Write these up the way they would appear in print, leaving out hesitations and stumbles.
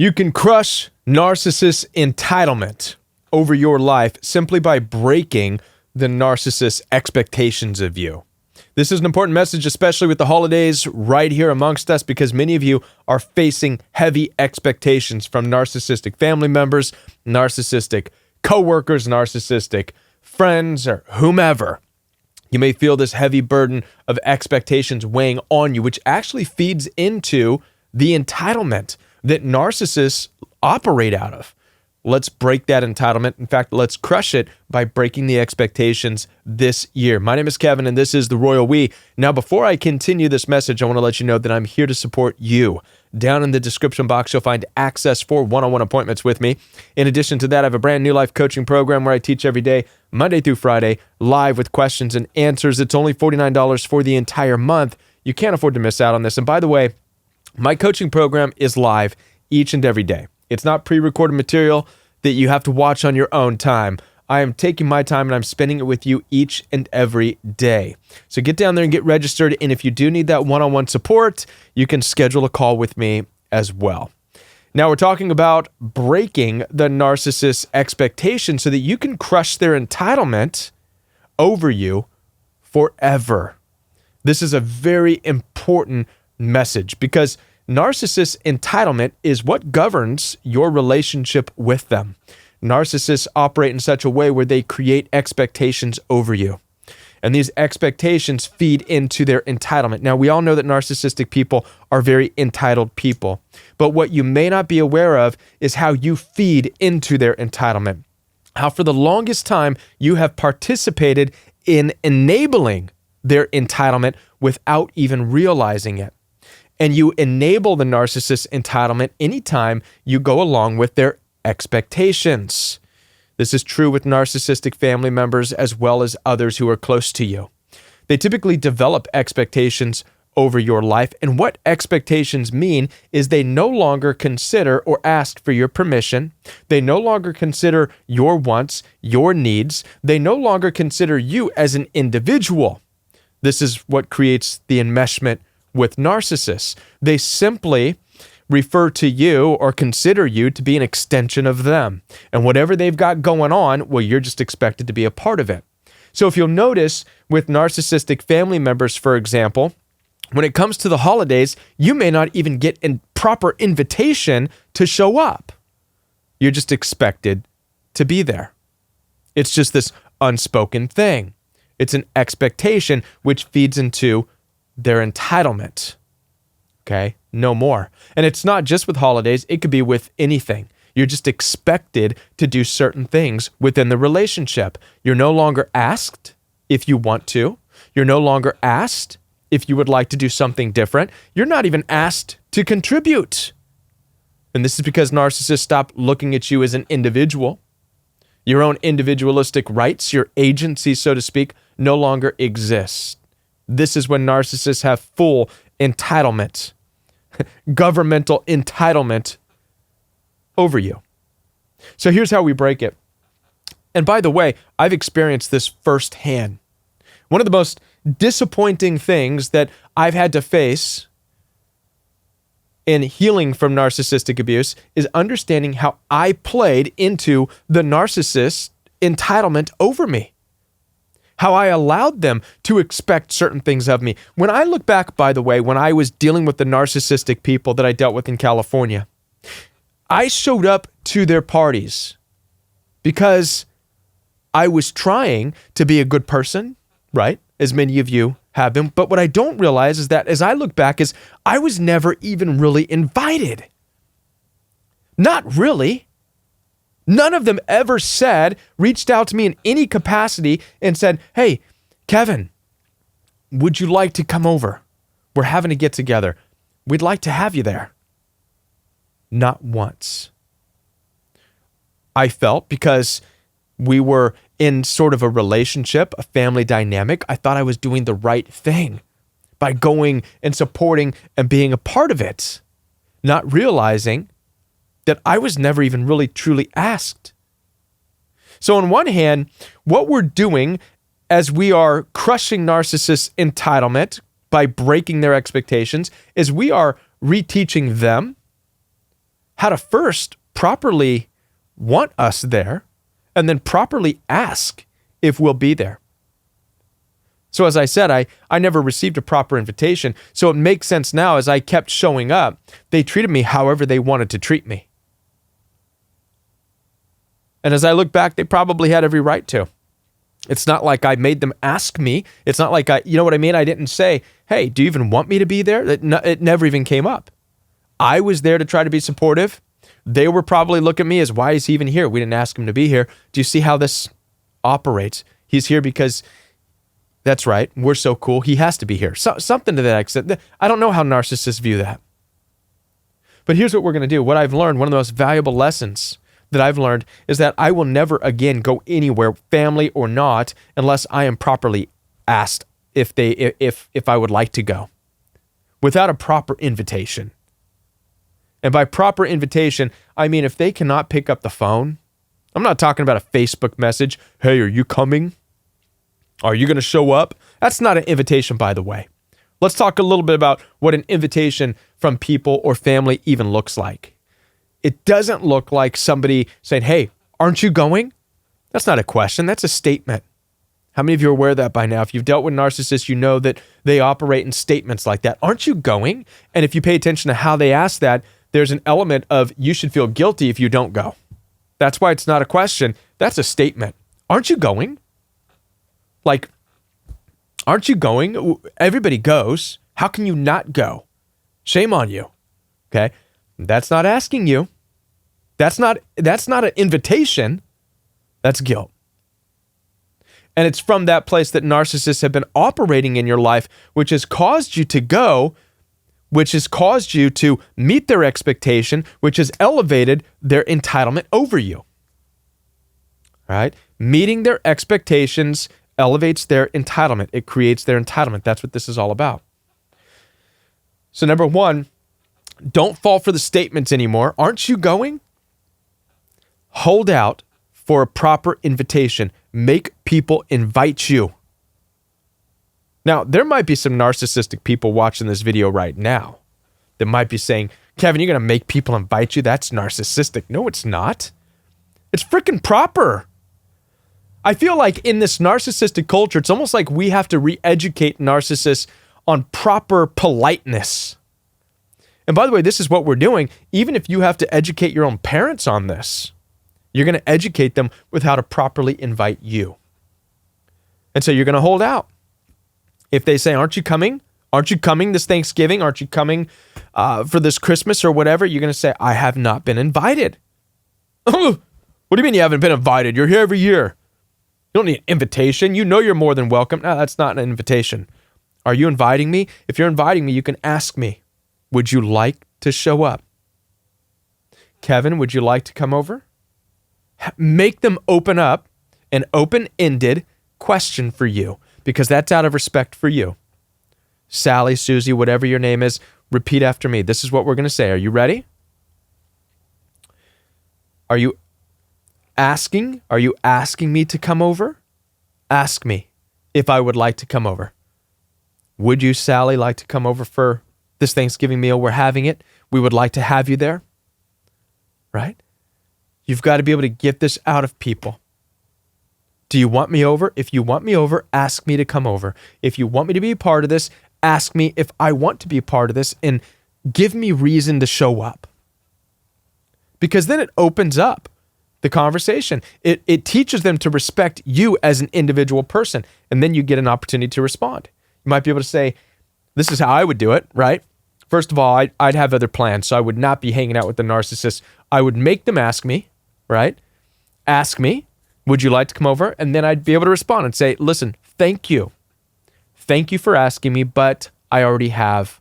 You can crush narcissist entitlement over your life simply by breaking the narcissist's expectations of you. This is an important message, especially with the holidays right here amongst us, because many of you are facing heavy expectations from narcissistic family members, narcissistic coworkers, narcissistic friends, or whomever. You may feel this heavy burden of expectations weighing on you, which actually feeds into the entitlement that narcissists operate out of. Let's break that entitlement. In fact, let's crush it by breaking the expectations this year. My name is Kevin, and this is The Royal We. Now, before I continue this message, I want to let you know that I'm here to support you. Down in the description box, you'll find access for one-on-one appointments with me. In addition to that, I have a brand new life coaching program where I teach every day, Monday through Friday, live with questions and answers. It's only $49 for the entire month. You can't afford to miss out on this. And by the way, my coaching program is live each and every day. It's not pre-recorded material that you have to watch on your own time. I am taking my time and I'm spending it with you each and every day. So get down there and get registered. And if you do need that one-on-one support, you can schedule a call with me as well. Now we're talking about breaking the narcissist's expectations so that you can crush their entitlement over you forever. This is a very important message because narcissist entitlement is what governs your relationship with them. Narcissists operate in such a way where they create expectations over you. And these expectations feed into their entitlement. Now, we all know that narcissistic people are very entitled people. But what you may not be aware of is how you feed into their entitlement. How for the longest time you have participated in enabling their entitlement without even realizing it. And you enable the narcissist's entitlement anytime you go along with their expectations. This is true with narcissistic family members as well as others who are close to you. They typically develop expectations over your life, and what expectations mean is they no longer consider or ask for your permission. They no longer consider your wants, your needs. They no longer consider you as an individual. This is what creates the enmeshment with narcissists. They simply refer to you or consider you to be an extension of them. And whatever they've got going on, well, you're just expected to be a part of it. So if you'll notice with narcissistic family members, for example, when it comes to the holidays, you may not even get a proper invitation to show up. You're just expected to be there. It's just this unspoken thing. It's an expectation which feeds into their entitlement. Okay? No more. And it's not just with holidays. It could be with anything. You're just expected to do certain things within the relationship. You're no longer asked if you want to. You're no longer asked if you would like to do something different. You're not even asked to contribute. And this is because narcissists stop looking at you as an individual. Your own individualistic rights, your agency, so to speak, no longer exist. This is when narcissists have full entitlement, governmental entitlement over you. So here's how we break it. And by the way, I've experienced this firsthand. One of the most disappointing things that I've had to face in healing from narcissistic abuse is understanding how I played into the narcissist's entitlement over me. How I allowed them to expect certain things of me. When I look back, by the way, when I was dealing with the narcissistic people that I dealt with in California, I showed up to their parties because I was trying to be a good person, right? As many of you have been. But what I don't realize is that as I look back is I was never even really invited. Not really. None of them ever reached out to me in any capacity and said, "Hey, Kevin, would you like to come over? We're having a get together. We'd like to have you there." Not once. I felt because we were in sort of a relationship, a family dynamic, I thought I was doing the right thing by going and supporting and being a part of it, not realizing that I was never even really truly asked. So on one hand, what we're doing as we are crushing narcissists' entitlement by breaking their expectations is we are reteaching them how to first properly want us there and then properly ask if we'll be there. So as I said, I never received a proper invitation. So it makes sense now as I kept showing up, they treated me however they wanted to treat me. And as I look back, they probably had every right to. It's not like I made them ask me. It's not like you know what I mean? I didn't say, hey, do you even want me to be there? It never even came up. I was there to try to be supportive. They were probably looking at me as, why is he even here? We didn't ask him to be here. Do you see how this operates? He's here because, that's right, we're so cool. He has to be here. Something to that extent. I don't know how narcissists view that. But here's what we're going to do. What I've learned, one of the most valuable lessons that I've learned is that I will never again go anywhere, family or not, unless I am properly asked if I would like to go, without a proper invitation. And by proper invitation, I mean if they cannot pick up the phone. I'm not talking about a Facebook message. Hey, are you coming? Are you going to show up? That's not an invitation, by the way. Let's talk a little bit about what an invitation from people or family even looks like. It doesn't look like somebody saying, hey, aren't you going? That's not a question. That's a statement. How many of you are aware of that by now? If you've dealt with narcissists, you know that they operate in statements like that. Aren't you going? And if you pay attention to how they ask that, there's an element of you should feel guilty if you don't go. That's why it's not a question. That's a statement. Aren't you going? Like, aren't you going? Everybody goes. How can you not go? Shame on you. Okay? That's not asking you. That's not an invitation. That's guilt. And it's from that place that narcissists have been operating in your life, which has caused you to go, which has caused you to meet their expectation, which has elevated their entitlement over you. All right? Meeting their expectations elevates their entitlement. It creates their entitlement. That's what this is all about. So number one, don't fall for the statements anymore. Aren't you going? Hold out for a proper invitation. Make people invite you. Now, there might be some narcissistic people watching this video right now that might be saying, Kevin, you're going to make people invite you? That's narcissistic. No, it's not. It's freaking proper. I feel like in this narcissistic culture, it's almost like we have to re-educate narcissists on proper politeness. And by the way, this is what we're doing. Even if you have to educate your own parents on this, you're going to educate them with how to properly invite you. And so you're going to hold out. If they say, aren't you coming? Aren't you coming this Thanksgiving? Aren't you coming for this Christmas or whatever? You're going to say, I have not been invited. What do you mean you haven't been invited? You're here every year. You don't need an invitation. You know you're more than welcome. No, that's not an invitation. Are you inviting me? If you're inviting me, you can ask me, would you like to show up? Kevin, would you like to come over? Make them open up an open-ended question for you, because that's out of respect for you. Sally, Susie, whatever your name is, repeat after me. This is what we're going to say. Are you ready? Are you asking me to come over? Ask me if I would like to come over. Would you, Sally, like to come over for this Thanksgiving meal? We're having it. We would like to have you there. Right? You've got to be able to get this out of people. Do you want me over? If you want me over, ask me to come over. If you want me to be a part of this, ask me if I want to be a part of this, and give me reason to show up. Because then it opens up the conversation. It teaches them to respect you as an individual person, and then you get an opportunity to respond. You might be able to say, this is how I would do it, right? First of all, I'd have other plans, so I would not be hanging out with the narcissist. I would make them ask me, right? Ask me, would you like to come over? And then I'd be able to respond and say, listen, thank you. Thank you for asking me, but I already have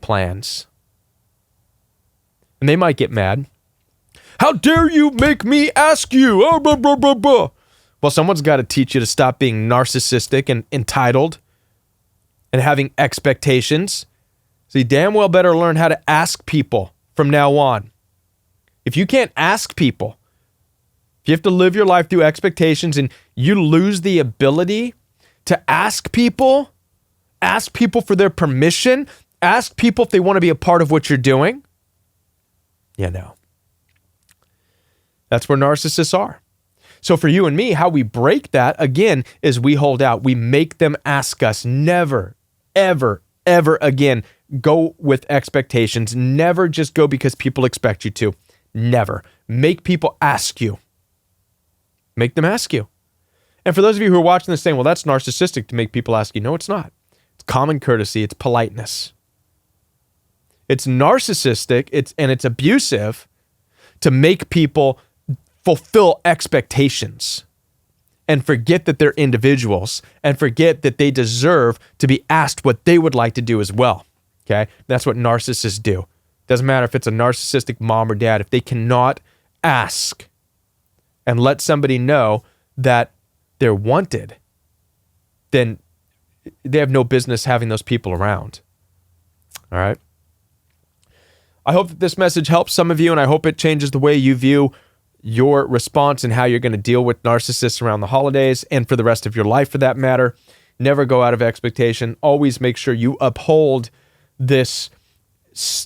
plans. And they might get mad. How dare you make me ask you? Oh, blah, blah, blah, blah. Well, someone's got to teach you to stop being narcissistic and entitled and having expectations. So you damn well better learn how to ask people from now on. If you can't ask people, if you have to live your life through expectations and you lose the ability to ask people for their permission, ask people if they want to be a part of what you're doing, no. That's where narcissists are. So for you and me, how we break that, again, is we hold out. We make them ask us. Never, ever, ever again go with expectations. Never just go because people expect you to. Never. Make people ask you. Make them ask you. And for those of you who are watching this saying, well, that's narcissistic to make people ask you. No, it's not. It's common courtesy. It's politeness. It's narcissistic. It's abusive to make people fulfill expectations and forget that they're individuals and forget that they deserve to be asked what they would like to do as well. Okay? That's what narcissists do. Doesn't matter if it's a narcissistic mom or dad. If they cannot ask and let somebody know that they're wanted, then they have no business having those people around. All right? I hope that this message helps some of you, and I hope it changes the way you view your response and how you're going to deal with narcissists around the holidays and for the rest of your life, for that matter. Never go out of expectation. Always make sure you uphold this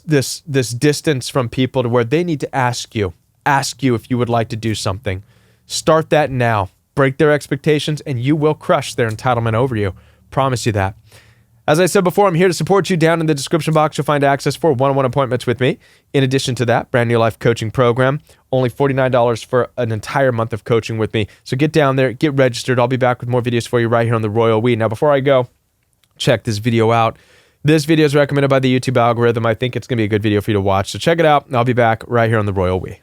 distance from people to where they need to ask you if you would like to do something. Start that now. Break their expectations, and you will crush their entitlement over you. Promise you that. As I said before, I'm here to support you. Down in the description box, you'll find access for one-on-one appointments with me. In addition to that, brand new life coaching program, only $49 for an entire month of coaching with me. So get down there, get registered. I'll be back with more videos for you right here on the Royal We. Now, before I go, check this video out. This video is recommended by the YouTube algorithm. I think it's going to be a good video for you to watch. So check it out, and I'll be back right here on the Royal We.